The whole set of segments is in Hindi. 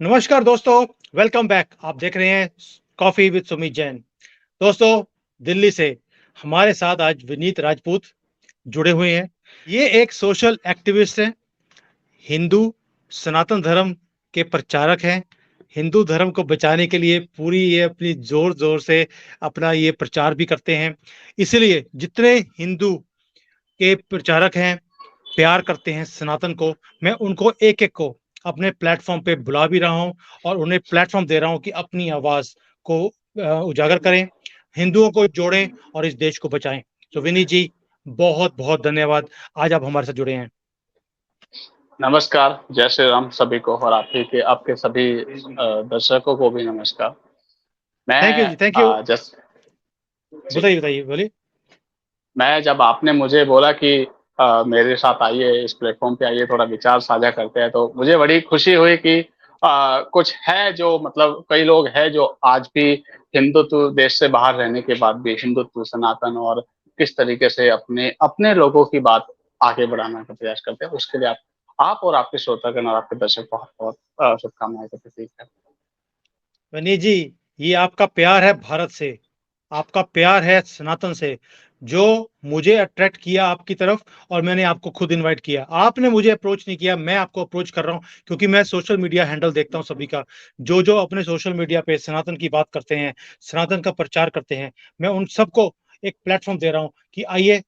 नमस्कार दोस्तों, वेलकम बैक। आप देख रहे हैं कॉफी विद सुमित जैन। दोस्तों, दिल्ली से हमारे साथ आज विनीत राजपूत जुड़े हुए हैं। ये एक सोशल एक्टिविस्ट हैं, हिंदू सनातन धर्म के प्रचारक हैं। हिंदू धर्म को बचाने के लिए पूरी ये अपनी ज़ोर-ज़ोर से अपना ये प्रचार भी करते हैं। इसलिए जितने हिंदू के प्रचारक हैं, प्यार करते हैं सनातन को, मैं उनको एक-एक को अपने प्लेटफ़ॉर्म पे बुला भी रहा हूँ और उन्हें प्लेटफ़ॉर्म दे रहा हूँ कि अपनी आवाज़ को उजागर करें, हिंदुओं को जोड़ें और इस देश को बचाएँ। तो विनीत जी, बहुत-बहुत धन्यवाद, आज आप हमारे साथ जुड़े हैं। नमस्कार, जय श्री राम सभी को और आपके सभी दर्शकों को भी नमस्कार। थैंक यू मैं जी, थैंक यू। जस्ट जी, बताइए, बताइए, बोलिए। मैं जब आपने मुझे बोला कि मेरे साथ आइए, इस प्लेटफ़ॉर्म पे आइए, थोड़ा विचार साझा करते हैं, तो मुझे बड़ी खुशी हुई कि कुछ है जो मतलब कई लोग हैं जो आज भी हिंदुत्व देश से बाहर रहने के बाद भी हिंदुत्व, सनातन और किस तरीके से अपने अपने लोगों की बात आगे बढ़ाने का प्रयास करते हैं। उसके लिए आप और आपके श्रोतागण और आपके दर्शक बहुत-बहुत शुभकामनाएँ का प्रतीक है। विनीत जी, ये आपका प्यार है भारत से, आपका प्यार है सनातन से, जो मुझे अट्रैक्ट किया आपकी तरफ और मैंने आपको खुद इनवाइट किया। आपने मुझे अप्रोच नहीं किया, मैं आपको अप्रोच कर रहा हूँ क्योंकि मैं सोशल मीडिया हैंडल देखता हूँ सभी का। जो-जो अपने सोशल मीडिया पे सनातन की बात करते हैं, सनातन का प्रचार करते हैं, मैं उन सबको एक प्लेटफ़ॉर्म दे रहा हूँ कि आइए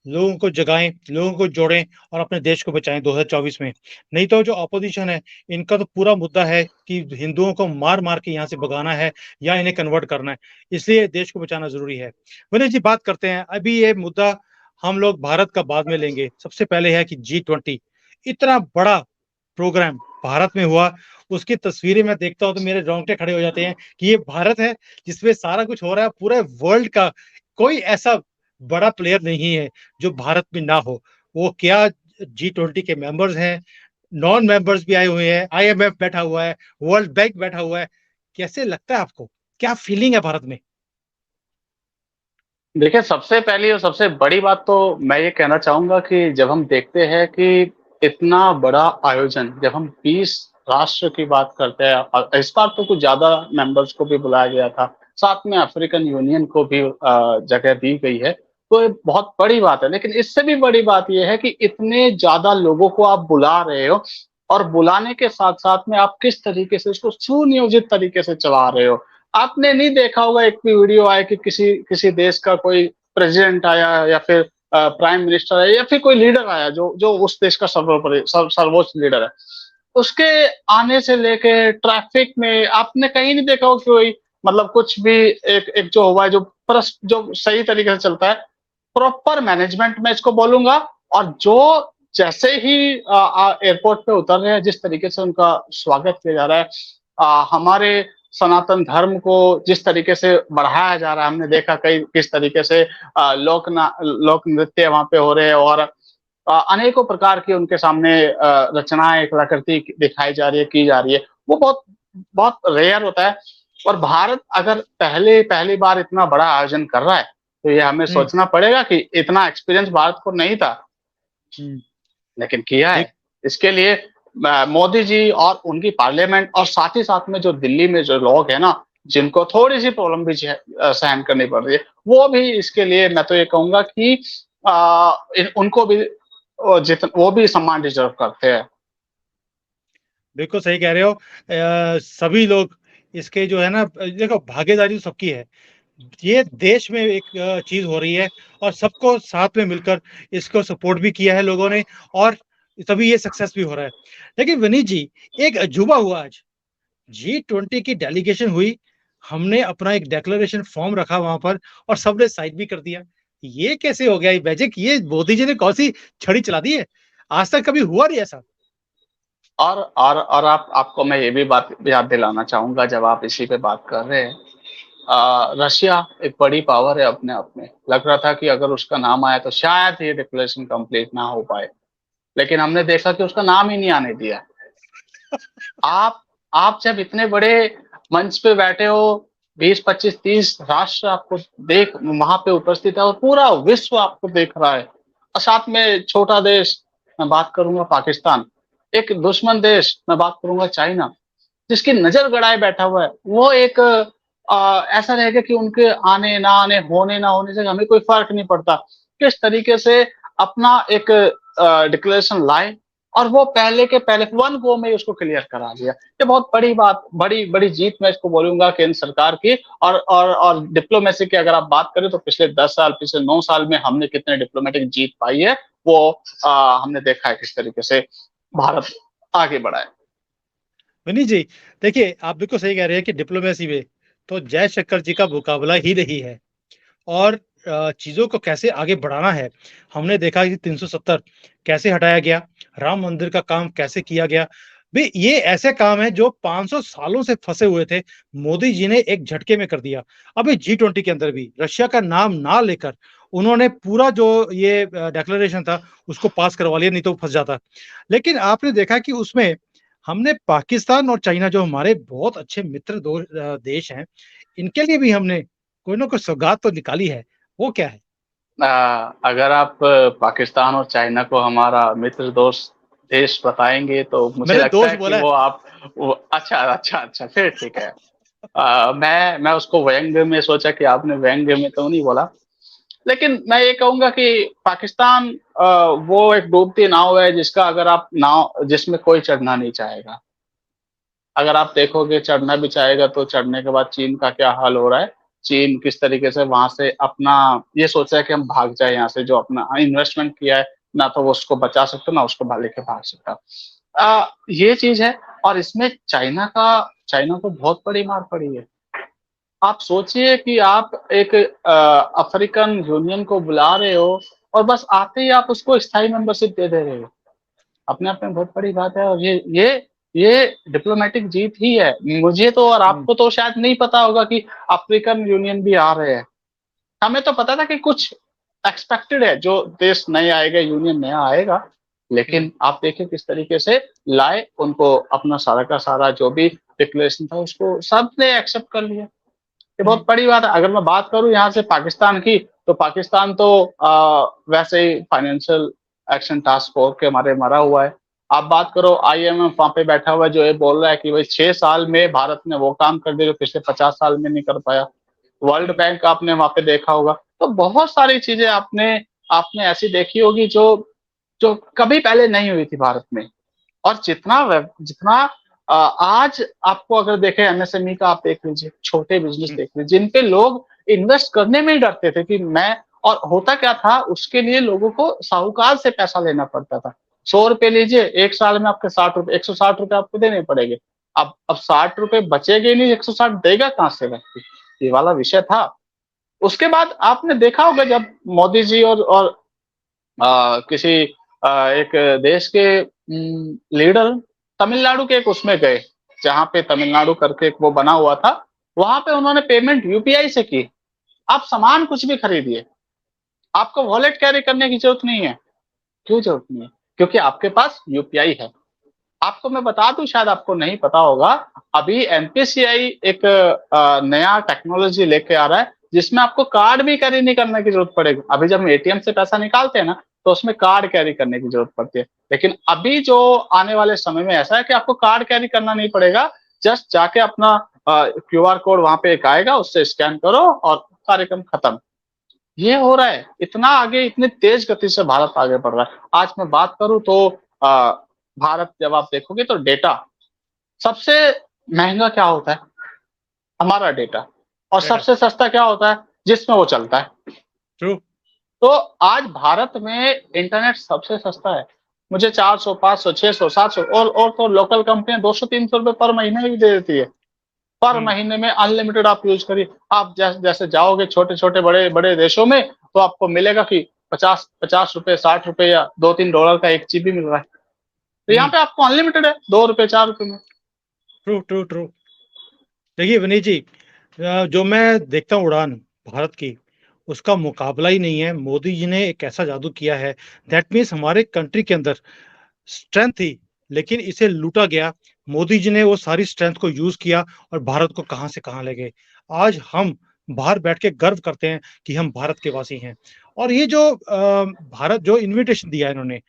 लोगों को जगाएँ, लोगों को जोड़ें और अपने देश को बचाएँ 2024 में। नहीं तो जो ऑपोज़िशन है, इनका तो पूरा मुद्दा है कि हिंदुओं को मार-मार के यहाँ से भगाना है या इन्हें कन्वर्ट करना है। इसलिए देश को बचाना ज़रूरी है। विनय जी, बात करते हैं, अभी ये मुद्दा हम लोग भारत का बाद में लेंगे। सबसे पहले है कि जी20 इतना बड़ा प्रोग्राम भारत में हुआ, उसकी तस्वीरें मैं देखता हूँ तो मेरे रोंगटे खड़े हो जाते हैं कि ये भारत है जिसमें सारा कुछ हो रहा है, पूरे वर्ल्ड का कोई ऐसा बड़ा प्लेयर नहीं है जो भारत में ना हो। वो क्या जी20 के मेंबर्स हैं, नॉन मेंबर्स भी आए हुए हैं, आईएमएफ बैठा हुआ है, वर्ल्ड बैंक बैठा हुआ है। कैसे लगता है आपको? क्या फीलिंग है भारत में? देखिए, सबसे पहली और सबसे बड़ी बात तो मैं ये कहना चाहूँगा कि जब हम देखते हैं कि इतना बड़ा आयोजन, जब हम 20 राष्ट्र की बात करते हैं इस बार तो कुछ ज़्यादा मेंबर्स को भी बुलाया गया था, साथ में अफ्रीकन यूनियन को भी जगह दी गई है, तो ये बहुत बड़ी बात है। लेकिन इससे भी बड़ी बात ये है कि इतने ज़्यादा लोगों को आप बुला रहे हो और बुलाने के साथ-साथ में आप किस तरीके से इसको सुनियोजित तरीके से चला रहे हो। आपने नहीं देखा होगा एक भी वीडियो आया कि किसी किसी देश का कोई प्रेसिडेंट आया या फिर प्राइम मिनिस्टर आया या फिर कोई लीडर आया जो जो उस देश का सर्वोच्च लीडर है। उसके आने से लेके ट्रैफिक में आपने कहीं नहीं देखा हो कि कोई मतलब कुछ भी एक एक जो हुआ है जो सही तरीके से चलता है, प्रॉपर मैनेजमेंट मैं इसको बोलूँगा और जो जैसे ही एयरपोर्ट पे उतर रहे हैं, जिस तरीके से उनका स्वागत किया जा रहा है हमारे सनातन धर्म को जिस तरीके से बढ़ाया जा रहा है, हमने देखा कई किस तरीके से लोक नृत्य वहाँ पे हो रहे हैं और अनेकों प्रकार की उनके सामने रचनाएँ, कलाकृति दिखाई जा रही है, की जा रही है। वो बहुत बहुत रेयर होता है और भारत अगर पहली बार इतना बड़ा आयोजन कर रहा है, तो ये हमें हुँ, सोचना पड़ेगा कि इतना एक्सपीरियंस भारत को नहीं था, हुँ। लेकिन किया देख है। इसके लिए मोदी जी और उनकी पार्लियामेंट और साथ ही साथ में जो दिल्ली में जो लोग हैं ना, जिनको थोड़ी-सी प्रॉब्लम भी सहन करनी पड़ रही है, वो भी इसके लिए मैं तो ये कहूँगा कि उनको भी वो भी सम्मान डिज़र्व करते हैं। बिल्कुल सही कह रहे हो। सभी लोग इसके जो है ना देखो भागीदारी तो सबकी है। ये देश में एक चीज़ हो रही है और सबको साथ में मिलकर इसको सपोर्ट भी किया है लोगों ने और तभी ये सक्सेस भी हो रहा है। लेकिन विनीत जी, एक अजूबा हुआ आज। जी20 की डेलीगेशन हुई, हमने अपना एक डिक्लेरेशन फॉर्म रखा वहाँ पर और सबने साइन भी कर दिया। ये कैसे हो गया ये मैजिक? ये मोदी जी ने कौन-सी छड़ी चला दी है? आज तक कभी हुआ नहीं ऐसा। और आपको मैं ये भी बात याद दिलाना चाहूँगा जब आप इसी पे बात कर रहे हैं रशिया एक बड़ी पावर है अपने आप में। लग रहा था कि अगर उसका नाम आया तो शायद ये डिक्लेरेशन कंप्लीट ना हो पाए। लेकिन हमने देखा कि उसका नाम ही नहीं आने दिया। आप आप जब इतने बड़े मंच पे बैठे हो, 20, 25, 30 राष्ट्र आपको देख वहाँ पे उपस्थित है और पूरा विश्व आपको देख रहा है। और साथ में छोटा देश, मैं बात करूँगा पाकिस्तान, एक दुश्मन देश, मैं बात करूँगा चाइना। जिसकी नज़र गड़ाए बैठा हुआ है, वो एक ऐसा रहेगा कि उनके आने ना आने, होने ना होने से हमें कोई फ़र्क नहीं पड़ता। किस तरीके से अपना एक डिक्लेरेशन लाए और वो पहले के पहले 1 गो में ही उसको क्लियर करा दिया। ये बहुत बड़ी बात, बड़ी जीत मैं इसको बोलूँगा केंद्र सरकार की। और डिप्लोमेसी की अगर आप बात करें तो पिछले 10 साल, पिछले 9 साल में हमने कितने डिप्लोमेटिक जीत पाई है, वो हमने देखा है किस तरीके से भारत आगे बढ़ा है। विनीत जी, देखिए आप बिल्कुल सही कह रहे हैं कि डिप्लोमेसी में तो जयशंकर जी का मुकाबला ही नहीं है और चीज़ों को कैसे आगे बढ़ाना है, हमने देखा कि 370 कैसे हटाया गया, राम मंदिर का काम कैसे किया गया। भई ये ऐसे काम हैं जो 500 सालों से फँसे हुए थे, मोदी जी ने एक झटके में कर दिया। अभी G20 के अंदर भी रशिया का नाम ना लेकर उन्होंने पूरा जो ये डिक्लेरेशन था उसको पास करवा लिया, नहीं तो फँस जाता। लेकिन आपने देखा कि उसमें हमने पाकिस्तान और चाइना जो हमारे बहुत अच्छे मित्र देश हैं, इनके लिए भी हमने कोई ना कोई सौगात तो निकाली है, वो क्या है? अगर आप पाकिस्तान और चाइना को हमारा मित्र दोस्त देश बताएँगे तो मुझे मैंने लगता दोस्त है कि बोला है। वो अच्छा फिर ठीक है। मैं उसको व्यंग्य में सोचा कि आपने व्यंग्य में तो नहीं बोला। लेकिन मैं ये कहूँगा कि पाकिस्तान वो एक डूबती नाव है जिसका अगर आप नाव जिसमें कोई चढ़ना नहीं चाहेगा। अगर आप देखोगे चढ़ना भी चाहेगा तो चढ़ने के बाद चीन का क्या हाल हो रहा है। चीन किस तरीके से वहाँ से अपना ये सोच रहा है कि हम भाग जाएँ यहाँ से जो अपना इन्वेस्टमेंट किया है, ना तो वो उसको बचा सकता ना उसको लेके भाग सकता। ये चीज़ है और इसमें चाइना को बहुत बड़ी मार पड़ी है। आप सोचिए कि आप एक अफ्रीकन यूनियन को बुला रहे हो और बस आते ही आप उसको स्थायी मेंबरशिप दे रहे हो। अपने आप में बहुत बड़ी बात है और ये डिप्लोमेटिक जीत ही है। मुझे तो और हुँ, आपको तो शायद नहीं पता होगा कि अफ्रीकन यूनियन भी आ रहे हैं। हमें तो पता था कि कुछ एक्सपेक्टेड है, जो देश नए आएगा, यूनियन नया आएगा, हुँ, लेकिन आप देखिए किस तरीके से लाए, उनको अपना सारा का सारा जो भी डिक्लेरेशन था, उसको सबने एक्सेप्ट कर लिया। ये हुँ, बहुत बड़ी बात है। अगर मैं बात करूँ यहाँ से पाकिस्तान की, तो पाकिस्तान तो वैसे ही फाइनेंशियल एक्शन टास्क फोर्स के मारे मरा हुआ है। आप बात करो आईएमएफ वहाँ पे बैठा हुआ है जो ये बोल रहा है कि भाई 6 साल में भारत ने वो काम कर दिया जो पिछले 50 साल में नहीं कर पाया। वर्ल्ड हुँ, बैंक आपने वहाँ पे देखा होगा। तो बहुत सारी चीज़ें आपने आपने ऐसी देखी होगी जो जो कभी पहले नहीं हुई थी भारत में। और जितना आज आपको अगर देखें एमएसएमई का आप देख लीजिए, छोटे बिज़नेस हुँ, देख लीजिए, जिन पे लोग इन्वेस्ट करने में ही डरते थे कि मैं और होता क्या था उसके लिए लोगों को साहूकार से पैसा लेना पड़ता था। ₹100 लीजिए, 1 साल में आपके ₹60 ₹160 आपको देने पड़ेंगे। अब ₹60 बचेंगे ही नहीं, 160 देगा कहाँ से व्यक्ति? ये वाला विषय था। उसके बाद आपने देखा होगा जब मोदी जी और किसी एक देश के लीडर तमिलनाडु के एक उसमें गए, जहाँ पे तमिलनाडु करके एक वो बना हुआ था, वहाँ पे उन्होंने पेमेंट यूपीआई से की। आप सामान कुछ भी खरीदिए, आपको वॉलेट कैरी करने की ज़रूरत नहीं है। क्यों ज़रूरत नहीं है? क्योंकि आपके पास यूपीआई है। आपको मैं बता दूँ शायद आपको नहीं पता होगा, अभी एनपीसीआई एक नया टेक्नोलॉजी लेके आ रहा है, जिसमें आपको कार्ड भी कैरी नहीं करने की ज़रूरत पड़ेगी। अभी जब हम एटीएम से पैसा निकालते हैं ना, तो उसमें कार्ड कैरी करने की ज़रूरत पड़ती है। लेकिन अभी जो आने वाले समय में ऐसा है कि आपको कार्ड कैरी करना नहीं पड़ेगा, जस्ट जाके अपना क्यूआर कोड वहाँ पे एक आएगा, उससे स्कैन करो और कार्यक्रम खत्म। ये हो रहा है, इतना आगे इतनी तेज़ गति से भारत आगे बढ़ रहा है। आज मैं बात करूँ तो अ, भारत जब आप देखोगे तो डेटा सबसे महँगा क्या होता है? हमारा डेटा और डेटा सबसे सस्ता क्या होता है? जिसमें वो चलता है। ट्रू, तो आज भारत में इंटरनेट सबसे सस्ता है। मुझे 400, 500, 600, 700 और तो लोकल कंपनियाँ ₹200-300 पर महीने भी दे देती है। पर हुँ, महीने में अनलिमिटेड आप यूज़ करिए। आप जैसे जाओगे छोटे-छोटे, बड़े-बड़े देशों में तो आपको मिलेगा कि 50 ₹50 ₹60 या $2-3 का 1 जीबी मिल रहा है। तो यहाँ हुँ, पे आपको अनलिमिटेड है ₹2 ₹4 में। True, true, true. देखिए विनीत जी जो मैं देखता हूँ उड़ान भारत की, उसका मुकाबला ही नहीं है। मोदी जी ने एक ऐसा जादू किया है, दैट मीन्स हमारे कंट्री के अंदर स्ट्रेंथ थी, लेकिन इसे लूटा गया। मोदी जी ने वो सारी स्ट्रेंथ को यूज़ किया और भारत को कहाँ से कहाँ ले गए। आज हम बाहर बैठ के गर्व करते हैं कि हम भारत के वासी हैं और ये जो भारत जो इन्विटेशन दिया है इन्होंने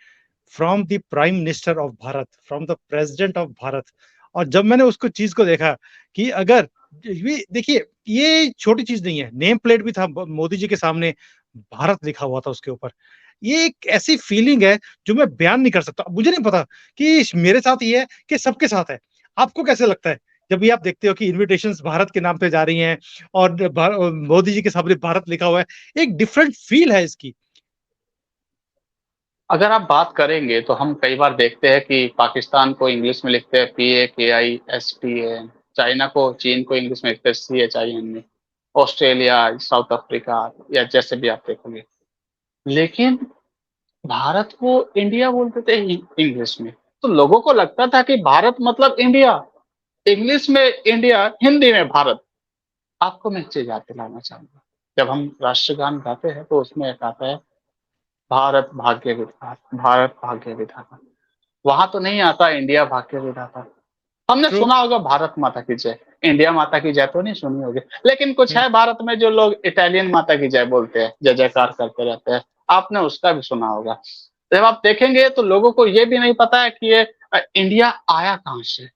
from the prime minister of Bharat, from the president of Bharat, और जब मैंने उसको चीज़ को देखा कि अगर ये देखिए, ये छोटी चीज़ नहीं है, नेम प्लेट भी था मोदी जी के सामने, भारत लिखा हुआ था उसके ऊपर। ये एक ऐसी फीलिंग है जो मैं बयान नहीं कर सकता। मुझे नहीं पता कि मेरे साथ ये है कि सबके साथ है। आपको कैसे लगता है? जब भी आप देखते हो कि इन्विटेशंस भारत के नाम पे जा रही हैं और मोदी जी के सामने भारत लिखा हुआ है, एक डिफरेंट फील है इसकी। अगर आप बात करेंगे तो हम कई बार देखते हैं कि पाकिस्तान को इंग्लिश में लिखते हैं PAKISTAN, चाइना को, चीन को इंग्लिश में लिखते हैं CHIN, ऑस्ट्रेलिया, साउथ अफ्रीका या जैसे भी आप देखोगे। लेकिन भारत को इंडिया बोलते थे इंग्लिश में, तो लोगों को लगता था कि भारत मतलब इंडिया, इंग्लिश में इंडिया, हिंदी में भारत। आपको मैं एक चीज याद दिलाना चाहूंगा, जब हम राष्ट्रगान गाते हैं तो उसमें एक आता है भारत भाग्य विधाता, भारत भाग्य विधाता। वहां तो नहीं आता इंडिया भाग्य विधाता। हमने ट्रू। सुना होगा भारत माता की जय, इंडिया माता की जय तो नहीं सुनी होगी, लेकिन कुछ हुँ, है भारत में जो लोग इटालियन माता की जय बोलते हैं, जय जयकार करते रहते हैं, आपने उसका भी सुना होगा। जब आप देखेंगे तो लोगों को ये भी नहीं पता है कि ये इंडिया आया कहाँ से।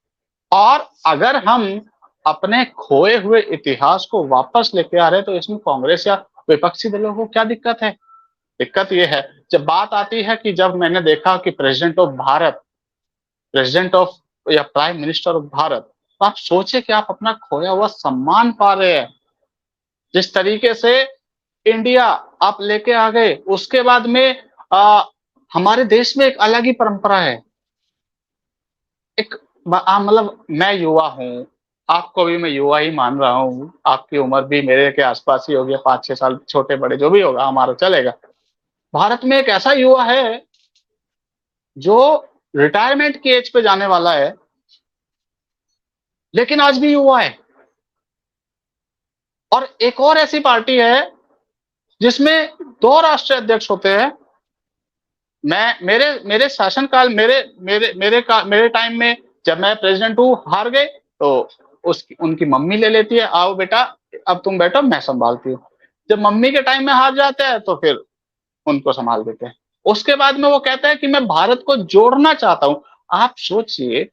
और अगर हम अपने खोए हुए इतिहास को वापस लेके आ रहे हैं तो इसमें कांग्रेस या विपक्षी दलों को क्या दिक्कत है? दिक्कत ये है, जब बात आती है कि जब मैंने देखा कि प्रेसिडेंट ऑफ या प्राइम मिनिस्टर ऑफ भारत, तो आप सोचे कि आप अपना खोया हुआ सम्मान पा रहे हैं। जिस तरीके से इंडिया आप लेके आ गए, उसके बाद में हमारे देश में एक अलग ही परंपरा है। एक मतलब मैं युवा हूँ, आपको भी मैं युवा ही मान रहा हूँ, आपकी उम्र भी मेरे के आसपास ही होगी, 5-6 साल छोटे बड़े जो भी होगा हमारा चलेगा। भारत में एक ऐसा युवा है जो रिटायरमेंट की एज पे जाने वाला है, लेकिन आज भी युवा है। और एक और ऐसी पार्टी है जिसमें 2 राष्ट्रीय अध्यक्ष होते हैं। मैं मेरे मेरे शासनकाल, मेरे टाइम में जब मैं प्रेसिडेंट हूँ, हार गए तो उसकी उनकी मम्मी ले लेती है, आओ बेटा अब तुम बैठो मैं संभालती हूँ। जब मम्मी के टाइम में हार जाते हैं तो फिर उनको संभाल देते हैं। उसके बाद में वो कहता है कि मैं भारत को जोड़ना चाहता हूँ। आप सोचिए,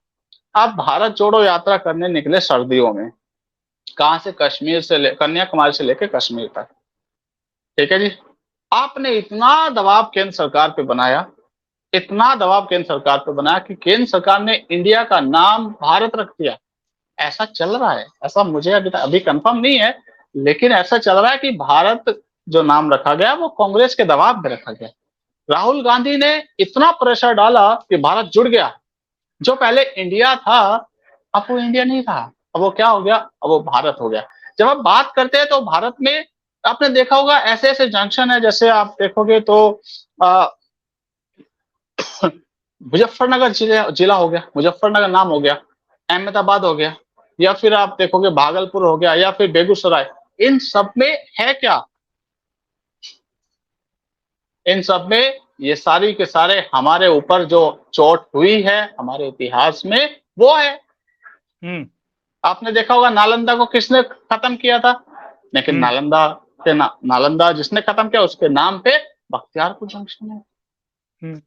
आप भारत जोड़ो यात्रा करने निकले सर्दियों में, कहाँ से, कश्मीर से कन्याकुमारी से लेकर कश्मीर तक, ठीक है जी। आपने इतना दबाव केंद्र सरकार पे बनाया, इतना दबाव केंद्र सरकार पे बनाया कि केंद्र सरकार ने इंडिया का नाम भारत रख दिया। ऐसा चल रहा है, ऐसा मुझे अभी कंफर्म नहीं है, लेकिन ऐसा चल रहा है कि भारत जो नाम रखा गया वो कांग्रेस के दबाव में रखा गया। राहुल गांधी ने इतना प्रेशर डाला कि भारत जुड़ गया। जो पहले इंडिया था अब वो इंडिया नहीं था, अब वो क्या हो गया, अब वो भारत हो गया। जब आप बात करते हैं तो भारत में आपने देखा होगा ऐसे ऐसे जंक्शन है, जैसे आप देखोगे तो मुजफ्फरनगर जिला हो गया, मुजफ्फरनगर नाम हो गया, अहमदाबाद हो गया, या फिर आप देखोगे भागलपुर हो गया, या फिर बेगूसराय। इन सब में है क्या, इन सब में ये सारी के सारे हमारे ऊपर जो चोट हुई है हमारे इतिहास में वो है। हुँ, आपने देखा होगा नालंदा को किसने खत्म किया था, लेकिन हुँ, नालंदा जिसने खत्म किया उसके नाम पे बख्तियारपुर जंक्शन है। हुँ।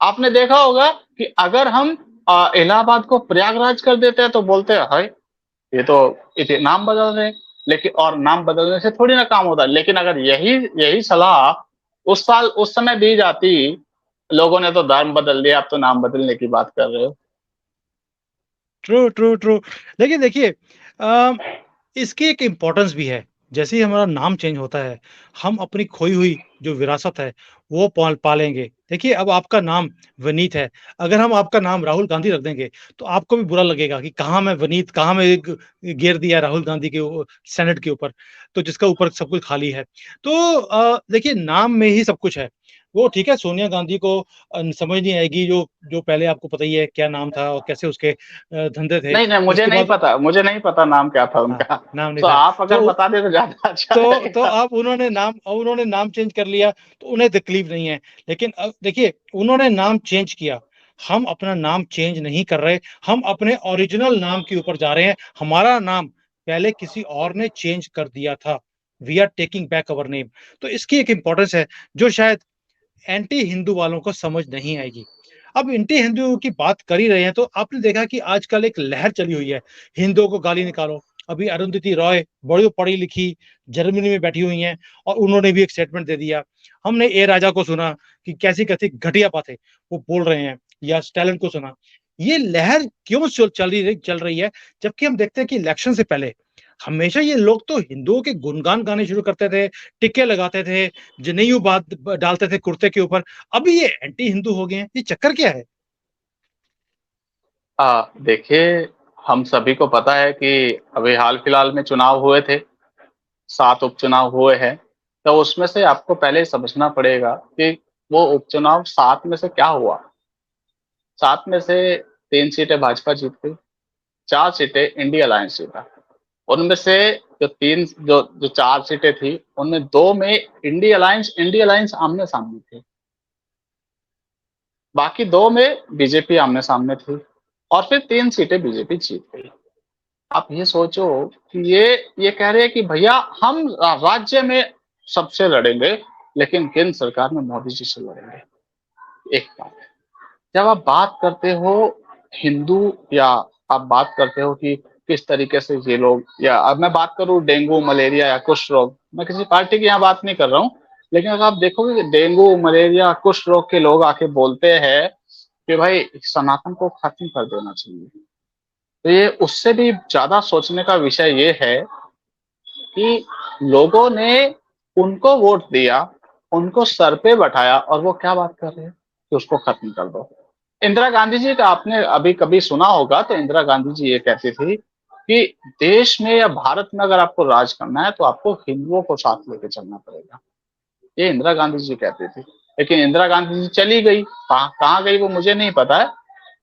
आपने देखा होगा कि अगर हम इलाहाबाद को प्रयागराज कर देते हैं तो बोलते हैं हाय ये तो नाम बदल रहे हैं। लेकिन और नाम बदलने से थोड़ी ना काम होता है, लेकिन अगर यही यही सलाह उस समय दी जाती, लोगों ने तो धर्म बदल दिया, आप तो नाम बदलने की बात कर रहे हो। True, true, true. लेकिन देखिए अ, इसकी एक इम्पोर्टेंस भी है। जैसे ही हमारा नाम चेंज होता है, हम अपनी खोई हुई जो विरासत है, वो पालेंगे। देखिए, अब आपका नाम वनीत है, अगर हम आपका नाम राहुल गांधी रख देंगे, तो आपको भी बुरा लगेगा कि कहाँ मैं वनीत, कहाँ मैं एक घेर दिया राहुल गांधी के सेनेट के ऊपर, तो जिसका ऊपर सब कुछ खाली है। तो देखिए, नाम में ही सब कुछ है। वो ठीक है, सोनिया गांधी को समझ नहीं आएगी, जो जो पहले आपको पता ही है क्या नाम था और कैसे उसके धंधे थे। नहीं नहीं, उसके बाद मुझे नहीं पता नाम क्या था हाँ, उनका। नाम नहीं तो था। आप अगर तो बता दे तो ज्यादा अच्छा तो रहेगा। अब उन्होंने नाम चेंज कर लिया, तो उन्हें तकलीफ नहीं है। लेकिन अब देखिए, उन्होंने नाम चेंज किया, हम अपना नाम चेंज नहीं कर रहे, हम अपने ओरिजिनल नाम के ऊपर जा रहे हैं। हमारा नाम पहले किसी और ने चेंज कर दिया था। We are taking back our name. तो इसकी एक इम्पोर्टेंस है, जो शायद एंटी हिंदू वालों को समझ नहीं आएगी। अब एंटी हिंदू की बात कर ही रहे हैं, तो आपने देखा कि आजकल एक लहर चली हुई है, हिंदुओं को गाली निकालो। अभी अरुंधति रॉय बड़ी पढ़ी-लिखी जर्मनी में बैठी हुई हैं और उन्होंने भी एक स्टेटमेंट दे दिया। हमने ए राजा को सुना कि कैसी-कैसी घटिया बातें वो बोल रहे हैं, या स्टालिन को सुना। ये लहर क्यों चल रही है, जबकि हम देखते हैं कि इलेक्शन से पहले हमेशा ये लोग तो हिंदुओं के गुणगान गाने शुरू करते थे, टिक्के लगाते थे, जनेऊ बात डालते थे कुर्ते के ऊपर। अभी ये एंटी हिंदू हो गए हैं, ये चक्कर क्या है? देखिए, हम सभी को पता है कि अभी हाल-फिलहाल में चुनाव हुए थे, 7 उपचुनाव हुए हैं, तो उसमें से आपको पहले समझना पड़ेगा कि वो उपचुनाव 7 में से क्या हुआ? 7 में से 3 सीटें भाजपा जीत गई, 4 सीटें इंडिया अलायंस जीता। उनमें से जो 4 सीटें थी, उनमें 2 में इंडिया अलायंस आमने-सामने थी। बाकी 2 में बीजेपी आमने-सामने थी और फिर 3 सीटें बीजेपी जीत गई। आप ये सोचो कि ये कह रहे हैं कि भैया हम राज्य में सबसे लड़ेंगे, लेकिन केंद्र सरकार में मोदी जी से लड़ेंगे। एक बात है। जब आप बात करते हो हिंदू, या आप बात करते हो कि किस तरीके से ये लोग, या अब मैं बात करूँ डेंगू, मलेरिया या कुष्ठ रोग, मैं किसी पार्टी की यहाँ बात नहीं कर रहा हूँ, लेकिन अगर आप देखोगे कि डेंगू, मलेरिया, कुष्ठ रोग के लोग आके बोलते हैं कि भाई सनातन को खत्म कर देना चाहिए। तो ये उससे भी ज़्यादा सोचने का विषय ये है कि लोगों ने उनको वोट दिया, उनको सर पे बैठाया और वो क्या बात कर रहे हैं कि उसको खत्म कर दो। इंदिरा गांधी जी का आपने अभी कभी सुना होगा, तो इंदिरा गांधी जी ये कहती थी कि देश में या भारत में अगर आपको राज करना है तो आपको हिंदुओं को साथ लेके चलना पड़ेगा। ये इंदिरा गांधी जी कहती थी। लेकिन इंदिरा गांधी जी चली गई, कहाँ गई वो मुझे नहीं पता है,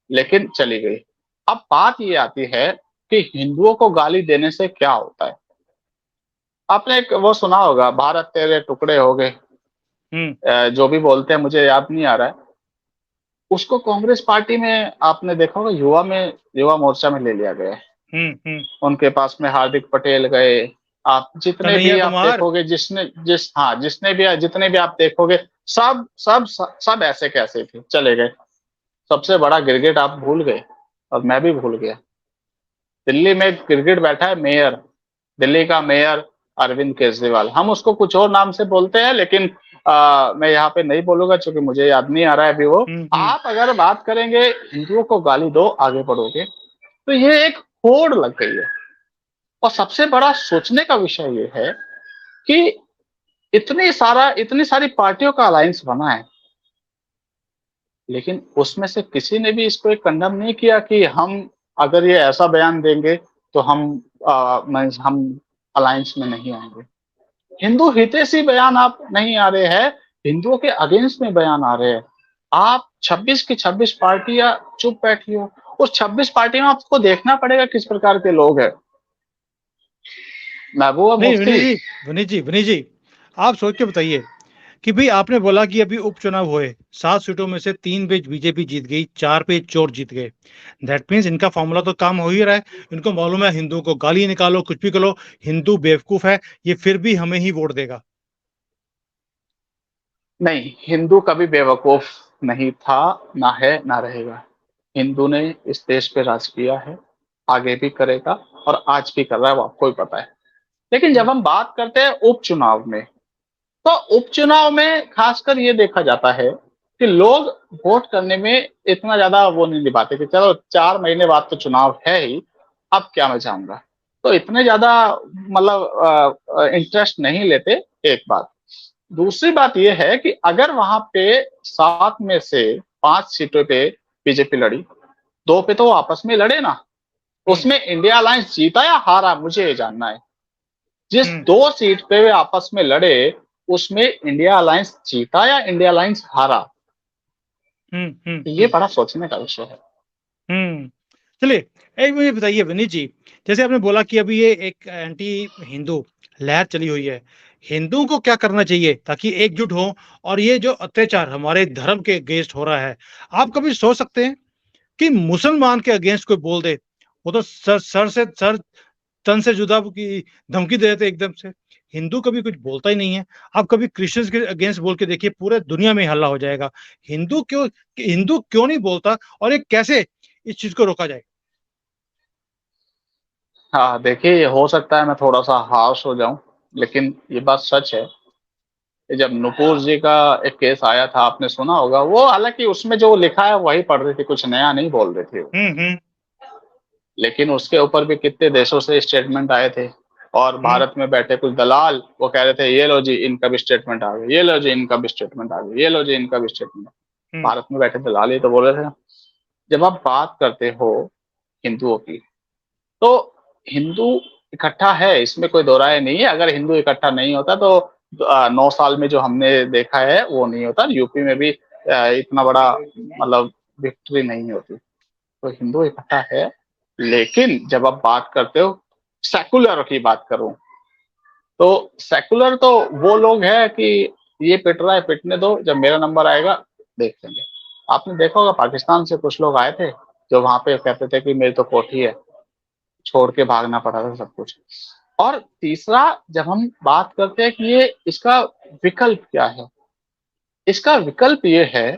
लेकिन चली गई। अब बात ये आती है कि हिंदुओं को गाली देने से क्या होता है। आपने एक वो सुना होगा, भारत तेरे टुकड़े हो गए, हुँ, जो भी बोलते हैं मुझे याद नहीं आ रहा है। उसको कांग्रेस पार्टी में आपने देखा होगा, युवा मोर्चा में ले लिया गया है। हुँ, हुँ। उनके पास में हार्दिक पटेल गए, आप जितने कन्हैया भी आप कुमार। देखोगे, जितने भी आप देखोगे, सब ऐसे कैसे थे, चले गए। सबसे बड़ा गिरगिट आप भूल गए और मैं भी भूल गया। दिल्ली में गिरगिट बैठा है मेयर, दिल्ली का मेयर अरविंद केजरीवाल। हम उसको कुछ और नाम से बोलते हैं, लेकिन मैं यहाँ पे नहीं बोलूंगा क्योंकि मुझे याद नहीं आ रहा है अभी वो। हुँ, हुँ। आप अगर बात करेंगे हिंदुओं को गाली दो आगे बढ़ोगे, तो ये एक होड़ लग गई है। और सबसे बड़ा सोचने का विषय ये है कि इतनी सारी पार्टियों का अलायंस बना है, लेकिन उसमें से किसी ने भी इसको एक कंडम नहीं किया कि हम अगर ये ऐसा बयान देंगे तो हम अलायंस में नहीं आएंगे। हिंदू हितैषी बयान आप नहीं आ रहे हैं, हिंदुओं के अगेंस्ट में बयान आ रहे हैं। आप 26 की 26 पार्टियां चुप बैठी हो। उस 26 पार्टी में आपको देखना पड़ेगा किस प्रकार के लोग हैं। महबूबा नहीं, मुफ्ती। विनीत जी, आप सोच के बताइए कि भई आपने बोला कि अभी उपचुनाव हुए, 7 सीटों में से 3 पे बीजेपी जीत गई, 4 पे चोर जीत गए। दैट मीन्स इनका फ़ॉर्मूला तो काम हो ही रहा है। इनको मालूम है हिंदुओं को गाली निकालो, कुछ भी करो, हिंदू बेवकूफ़ है, ये फिर भी हमें ही वोट देगा। नहीं, हिंदू कभी बेवकूफ नहीं था, ना है, ना रहेगा। हिंदू ने इस देश पे राज किया है, आगे भी करेगा और आज भी कर रहा है, वो आपको भी पता है। लेकिन हुँ, जब हम बात करते हैं उपचुनाव में, तो उपचुनाव में खासकर ये देखा जाता है कि लोग वोट करने में इतना ज्यादा वो नहीं निभाते कि चलो 4 महीने बाद तो चुनाव है ही, अब क्या मैं जाऊंगा, तो इतने ज्यादा मतलब इंटरेस्ट नहीं लेते। एक बात। दूसरी बात यह है कि अगर वहां पे 7 में से 5 सीटों पे बीजेपी लड़ी, 2 पे तो वो आपस में लड़े ना, हुँ, उसमें इंडिया अलायंस जीता या हारा मुझे ये जानना है। जिस हुँ, 2 सीट पे वे आपस में लड़े, उसमें इंडिया अलायंस जीता या इंडिया अलायंस हारा, हुँ, हुँ, ये हुँ, बड़ा सोचने का विषय है। हुँ। चलिए, एक मुझे बताइए विनीत जी, जैसे आपने बोला कि अभी ये एक एंटी हिंदू लहर चली हुई है। हिंदुओं को क्या करना चाहिए ताकि एकजुट हों और ये जो अत्याचार हमारे धर्म के अगेंस्ट हो रहा है, आप कभी सोच सकते हैं कि मुसलमान के अगेंस्ट कोई बोल दे, वो तो सर सर से सर तन से जुदा की धमकी दे देते एकदम से। हिंदू कभी कुछ बोलता ही नहीं है। आप कभी क्रिश्चियंस के अगेंस्ट बोल के देखिए, पूरे दुनिया में हल्ला हो जाएगा। हिंदू क्यों नहीं बोलता, और ये कैसे इस चीज को रोका जाए? हाँ, देखिए हो सकता है मैं थोड़ा-सा हार्श हो जाऊँ, लेकिन ये बात सच है। कि जब नुपुर जी का एक केस आया था, आपने सुना होगा, वो हालाँकि उसमें जो लिखा है वही पढ़ रही थी, कुछ नया नहीं बोल रही थी वो। हम्म। लेकिन उसके ऊपर भी कितने देशों से स्टेटमेंट आए थे, और हम्म। भारत में बैठे कुछ दलाल वो कह रहे थे ये लो जी इनका भी स्टेटमेंट आ गया, ये लो जी इनका भी स्टेटमेंट आ गया, ये लो जी इनका भी स्टेटमेंट। हम्म। भारत में बैठे दलाल ही तो बोल रहे थे। जब आप बात करते हो हिंदुओं की, तो हिंदू इकट्ठा है, इसमें कोई दो राय नहीं है। अगर हिंदू इकट्ठा नहीं होता तो 9 साल में जो हमने देखा है वो नहीं होता, यूपी में भी इतना बड़ा मतलब विक्ट्री नहीं होती। तो हिंदू इकट्ठा है, लेकिन जब आप बात करते हो सेकुलर की बात करूं, तो सेकुलर तो वो लोग हैं कि ये पिट रहा है पिटने दो, जब मेरा नंबर आएगा देख लेंगे। आपने देखा होगा पाकिस्तान से कुछ लोग आए थे जो वहां पे कहते थे कि मेरी तो कोठी है, छोड़ के भागना पड़ा था सब कुछ। और तीसरा, जब हम बात करते हैं कि ये इसका विकल्प क्या है, इसका विकल्प ये है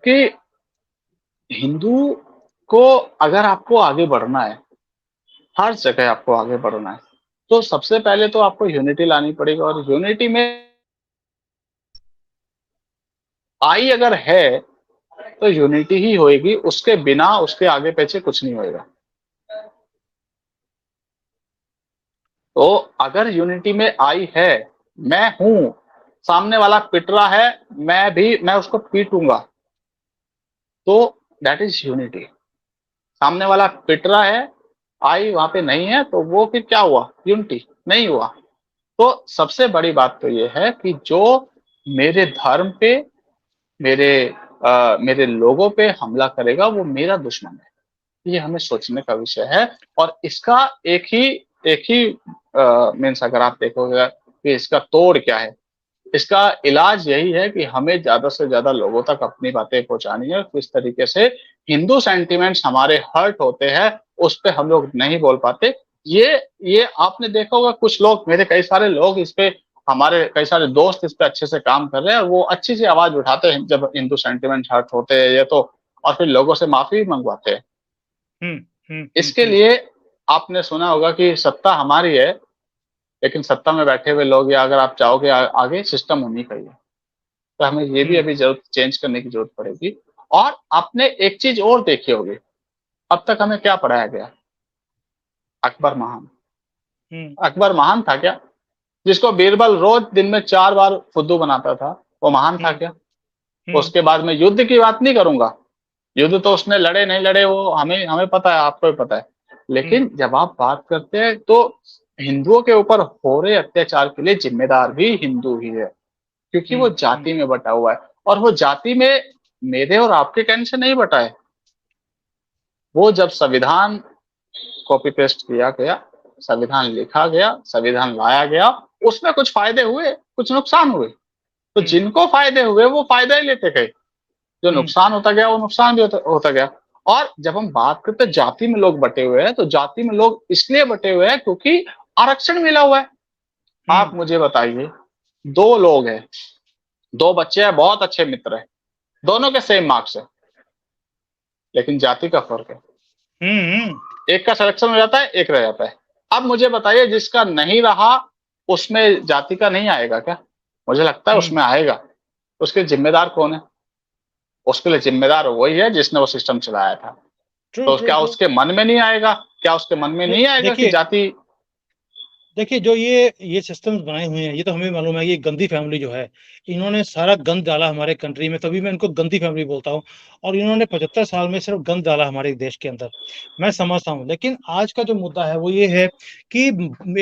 कि हिंदू को अगर आपको आगे बढ़ना है, हर जगह आपको आगे बढ़ना है, तो सबसे पहले तो आपको यूनिटी लानी पड़ेगी, और यूनिटी में आई अगर है तो यूनिटी ही होएगी, उसके बिना उसके आगे पीछे कुछ नहीं होएगा। तो अगर यूनिटी में आई है, मैं हूं, सामने वाला पिट रहा है, मैं उसको पीटूंगा, तो दैट इज यूनिटी। सामने वाला पिट रहा है, आई वहां पे नहीं है, तो वो फिर क्या हुआ? यूनिटी नहीं हुआ। तो सबसे बड़ी बात तो ये है कि जो मेरे धर्म पे, मेरे मेरे लोगों पे हमला करेगा वो मेरा दुश्मन है। ये हमें सोचने का विषय है। और इसका एक ही मीन्स अगर आप देखोगे कि इसका तोड़ क्या है, इसका इलाज यही है कि हमें ज्यादा से ज्यादा लोगों तक अपनी बातें पहुंचानी है। किस तरीके से हिंदू सेंटिमेंट्स हमारे हर्ट होते हैं, उस पे हम लोग नहीं बोल पाते। ये आपने देखा होगा, कुछ लोग, मेरे कई सारे लोग इस पे, हमारे कई सारे दोस्त इस पे अच्छे से काम कर रहे हैं, और वो अच्छी सी आवाज उठाते हैं जब हिंदू सेंटिमेंट हर्ट होते हैं ये तो, और फिर लोगों से माफी भी मंगवाते हैं। हम्म। हम्म। इसके लिए आपने सुना होगा कि सत्ता हमारी है, लेकिन सत्ता में बैठे हुए लोग, या अगर आप चाहोगे आगे सिस्टम होनी चाहिए, तो हमें ये भी हम्म। अभी जरूरत चेंज करने की जरूरत पड़ेगी। और आपने एक चीज और देखी होगी, अब तक हमें क्या पढ़ाया गया? अकबर महान। हम्म। अकबर महान था क्या? जिसको बीरबल रोज दिन में 4 बार फुद्दू बनाता था, वो महान था हम्म। क्या? हम्म। उसके बाद में युद्ध की बात नहीं करूंगा, युद्ध तो उसने लड़े नहीं लड़े वो हमें हमें पता है, आपको भी पता है। हम्म। लेकिन जब आप बात करते हैं तो हिंदुओं के ऊपर हो रहे अत्याचार के लिए जिम्मेदार भी हिंदू ही है, क्योंकि वो हम्म। जाति में बटा हुआ है। और वो जाति में मेरे और आपके कहने से नहीं बटा है। वो जब संविधान कॉपी पेस्ट किया गया, संविधान लिखा गया, संविधान लाया गया, उसमें कुछ फायदे हुए, कुछ नुकसान हुए। तो हम्म। जिनको फायदे हुए वो फायदा ही लेते गए, जो हम्म। नुकसान होता गया वो नुकसान भी होता गया। और जब हम बात करते हैं जाति में लोग बटे हुए हैं, तो जाति में लोग इसलिए बटे हुए हैं क्योंकि आरक्षण मिला हुआ है। आप हम्म। मुझे बताइए, दो लोग हैं, दो बच्चे हैं, बहुत अच्छे मित्र हैं, दोनों के सेम मार्क्स है, लेकिन जाति का फर्क है। हम्म। एक का सिलेक्शन हो जाता है, एक रह जाता है। अब मुझे बताइए, जिसका नहीं रहा उसमें जाति का नहीं आएगा क्या? मुझे लगता है हम्म। उसमें आएगा। उसके जिम्मेदार कौन है? उसके लिए जिम्मेदार वही है जिसने वो सिस्टम चलाया था। ट्रू तो ट्रू क्या ट्रू। उसके मन में नहीं आएगा? क्या उसके मन में नहीं आएगा कि देखिए, जाति? जो ये सिस्टम्स बनाए हुए हैं, ये तो हमें मालूम है, ये गंदी फैमिली जो है, इन्होंने सारा गंद डाला हमारे कंट्री में, तभी मैं इनको गंदी फैमिली बोलता हूँ। और इन्होंने 75 साल में सिर्फ गंद डाला हमारे देश के अंदर, मैं समझता हूँ। लेकिन आज का जो मुद्दा है वो ये है कि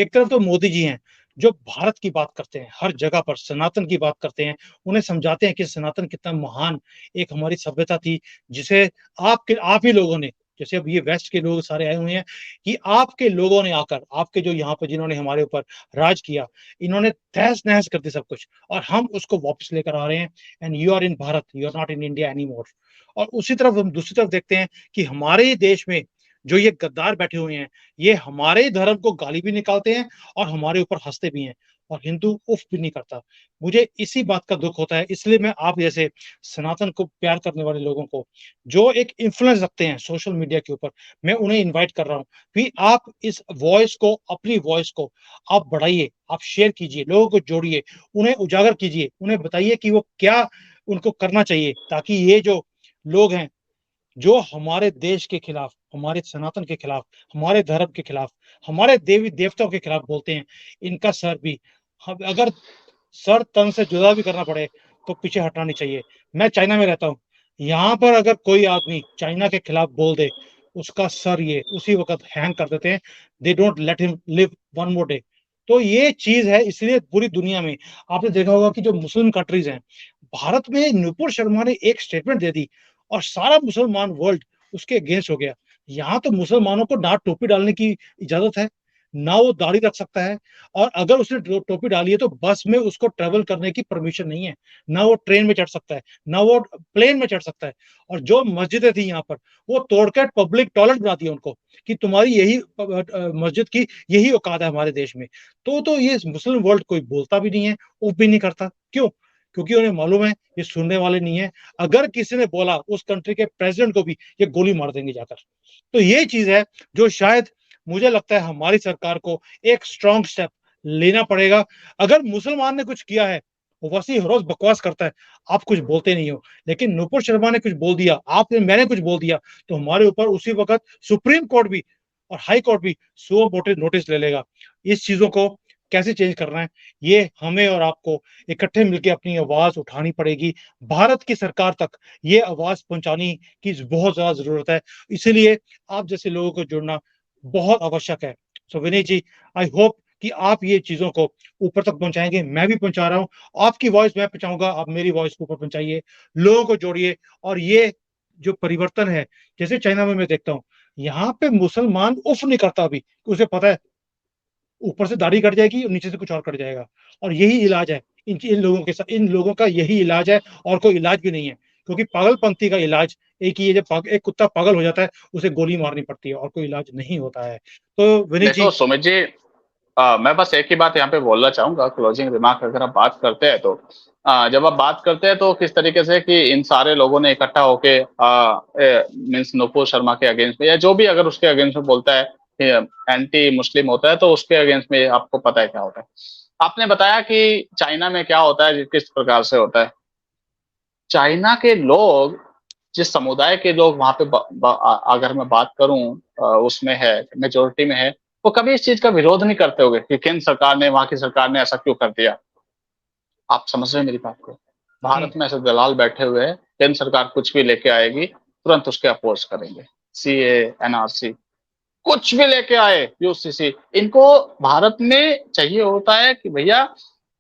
एक तरफ तो मोदी जी हैं, जो भारत की बात करते हैं, हर जगह पर सनातन की बात करते हैं, उन्हें समझाते हैं कि सनातन कितना महान एक हमारी सभ्यता थी, जिसे आप ही लोगों ने, जैसे अब ये वेस्ट के लोग सारे आए हुए हैं, कि आपके लोगों ने आकर, आपके जो यहाँ पे जिन्होंने हमारे ऊपर राज किया, इन्होंने तहस नहस कर दी सब कुछ, और हम उसको वापस लेकर आ रहे हैं। And you are in Bharat, you are not in India any more. और उसी तरफ हम दूसरी तरफ देखते हैं कि हमारे ही देश में जो ये गद्दार बैठे हुए हैं, ये हमारे धर्म को गाली भी निकालते हैं और हमारे ऊपर हँसते भी हैं और हिंदू उफ़ भी नहीं करता। मुझे इसी बात का दुःख होता है, इसलिए मैं आप जैसे सनातन को प्यार करने वाले लोगों को, जो एक इन्फ्लुएंस रखते हैं सोशल मीडिया के ऊपर, मैं उन्हें इनवाइट कर रहा हूँ कि आप इस वॉइस को, अपनी वॉइस को आप बढ़ाइए, आप शेयर कीजिए, लोगों को जोड़िए, उन्हें उजागर कीजिए, उन्हें बताइए कि वो क्या उनको करना चाहिए ताकि ये जो लोग हैं, जो हमारे देश के खिलाफ, हमारे सनातन के खिलाफ, हमारे धर्म के खिलाफ, हमारे देवी-देवताओं के खिलाफ बोलते हैं, इनका सर भी हम अगर सर तन से जुदा भी करना पड़े, तो पीछे हटना नहीं चाहिए। मैं चाइना में रहता हूँ, यहाँ पर अगर कोई आदमी चाइना के खिलाफ बोल दे, उसका सर ये उसी वक़्त हैंग कर देते हैं, they don't let him live one more day. तो ये चीज़ है इसलिए पूरी दुनिया में आपने देखा होगा कि जो मुस्लिम कंट्रीज़ हैं, भारत में नुपुर शर्मा ने एक स्टेटमेंट दे दी और सारा मुसलमान वर्ल्ड उसके अगेंस्ट हो गया। यहाँ तो मुसलमानों को ना टोपी डालने की इजाज़त है, ना वो दाढ़ी रख सकता है और अगर उसने टोपी डाली है तो बस में उसको ट्रैवल करने की परमिशन नहीं है। ना वो ट्रेन में चढ़ सकता है, ना वो प्लेन में चढ़ सकता है और जो मस्जिदें थी यहाँ पर, वो तोड़कर पब्लिक टॉयलेट बना दिया उनको कि तुम्हारी यही मस्जिद की यही औकात है हमारे देश में। तो ये मुस्लिम वर्ल्ड कोई बोलता भी नहीं है, उफ़ भी नहीं करता। क्यों? क्योंकि उन्हें मालूम है ये सुनने वाले नहीं है। अगर किसी ने बोला उस कंट्री के प्रेज़िडेंट को भी ये गोली मार देंगे जाकर। तो ये चीज़ है जो शायद मुझे लगता है हमारी सरकार को एक स्ट्रॉन्ग स्टेप लेना पड़ेगा। अगर मुसलमान ने कुछ किया है, वो वैसे हर रोज़ बकवास करता है, आप कुछ बोलते नहीं हो। लेकिन नुपुर शर्मा ने कुछ बोल दिया, मैंने कुछ बोल दिया, तो हमारे ऊपर उसी वक़्त सुप्रीम कोर्ट भी और हाई कोर्ट भी सुओ मोटो नोटिस ले लेगा। इस चीज़ों को कैसे चेंज करना है, ये हमें और आपको इकट्ठे मिलके अपनी आवाज़ उठानी पड़ेगी। भारत की सरकार तक ये आवाज़ पहुँचाने की बहुत ज़्यादा ज़रूरत है। इसीलिए आप जैसे लोगों को जुड़ना बहुत आवश्यक है। सो विनय जी, आई होप कि आप ये चीज़ों को ऊपर तक पहुँचाएँगे, मैं भी पहुँचा रहा हूँ। आपकी वॉइस मैं पहुँचाऊँगा, आप मेरी वॉइस को ऊपर पहुँचाइए, लोगों को जोड़िए और ये जो परिवर्तन है, जैसे चाइना में मैं देखता हूँ, यहाँ पे मुसलमान उफ़ नहीं करता अभी, उसे पता है ऊपर से दाढ़ी कट जाएगी और नीचे से कुछ और कट जाएगा और यही इलाज है। इन लोगों का यही इलाज है और कोई इलाज भी नहीं है। क्योंकि पागलपंती का इलाज एक ही है जब एक कुत्ता पागल हो जाता है, उसे गोली मारनी पड़ती है और कोई इलाज नहीं होता है। तो विनीत जी देखो सुमित जी, मैं बस एक ही बात यहाँ पे बोलना चाहूँगा क्लोजिंग रिमार्क अगर आप बात करते हैं तो जब आप बात करते हैं तो किस तरीके से कि इन सारे लोगों ने इकट्ठा होके मीन्स नुपुर शर्मा के अगेंस्ट में या जो भी अगर उसके अगेंस्ट में बोलता है एंटी मुस्लिम होता है तो उसके अगेंस्ट में आपको पता है क्या होता है। आपने बताया कि चाइना में क्या होता है, किस प्रकार से होता है। चाइना के लोग, जिस समुदाय के लोग वहाँ पे अगर मैं बात करूँ उसमें है, मेजॉरिटी में है, वो कभी इस चीज़ का विरोध नहीं करते होंगे कि केंद्र सरकार ने, वहाँ की सरकार ने ऐसा क्यों कर दिया। आप समझ रहे हैं मेरी बात को? हुँ, भारत में ऐसे दलाल बैठे हुए हैं, केंद्र सरकार कुछ भी लेके आएगी, तुरंत उसके अपोज़ करेंगे। सीए, एनआरसी कुछ भी लेके आए, यूसीसी, इनको भारत में चाहिए होता है कि भैया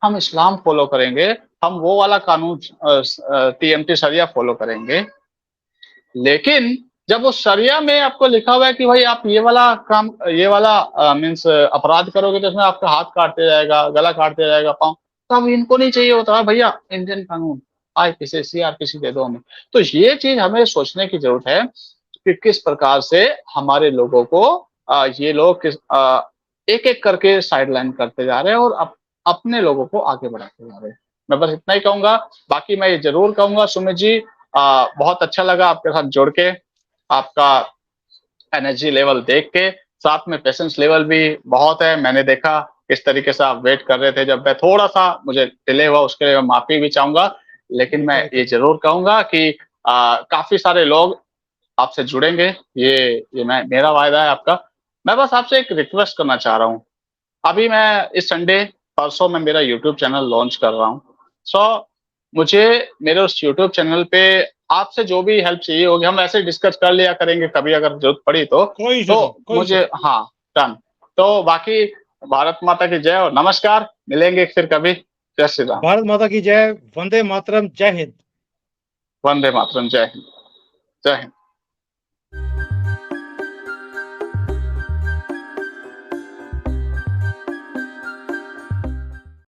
हम इस्लाम फॉलो करेंगे, हम वो वाला कानून टीएमटी शरिया फॉलो करेंगे। लेकिन जब उस शरिया में आपको लिखा हुआ है कि भाई आप ये वाला काम, ये वाला मीन्स अपराध करोगे तो इसमें आपका हाथ काट दिया जाएगा, गला काट दिया जाएगा, पाँव, तब इनको नहीं चाहिए होता है भैया इंडियन कानून, आईपीसी, सीआरपीसी दे दो हमें। तो ये चीज़ हमें सोचने की ज़रूरत है कि किस प्रकार से हमारे लोगों को ये लोग एक-एक करके साइडलाइन करते जा रहे हैं और अपने लोगों को आगे बढ़ाते जा रहे हैं। मैं बस इतना ही कहूँगा, बाकी मैं ये ज़रूर कहूँगा सुमित जी, बहुत अच्छा लगा आपके साथ जुड़ के, आपका एनर्जी लेवल देख के, साथ में पेशेंस लेवल भी बहुत है। मैंने देखा किस तरीके से आप वेट कर रहे थे, जब मैं थोड़ा-सा मुझे डिले हुआ उसके लिए मैं माफ़ी भी चाहूँगा। लेकिन मैं राइट, ये राइट। ज़रूर कहूँगा कि काफ़ी सारे लोग आपसे जुड़ेंगे, ये मैं मेरा वायदा है आपका। मैं बस आपसे एक रिक्वेस्ट करना चाह रहा हूँ। अभी मैं इस संडे, परसों मैं मेरा यूट्यूब चैनल लॉन्च कर रहा हूँ। सो मुझे मेरे उस यूट्यूब चैनल पे आपसे जो भी हेल्प चाहिए होगी, हम ऐसे डिस्कस कर लिया करेंगे कभी अगर ज़रूरत पड़ी तो। कोई इश्यू नहीं, तो कोई इश्यू मुझे नहीं। हाँ, डन। तो बाकी भारत माता की जय और नमस्कार, मिलेंगे फिर कभी। जय श्री राम। भारत माता की जय, वंदे मातरम, जय हिंद। वंदे मातरम, जय हिंद। जय हिंद।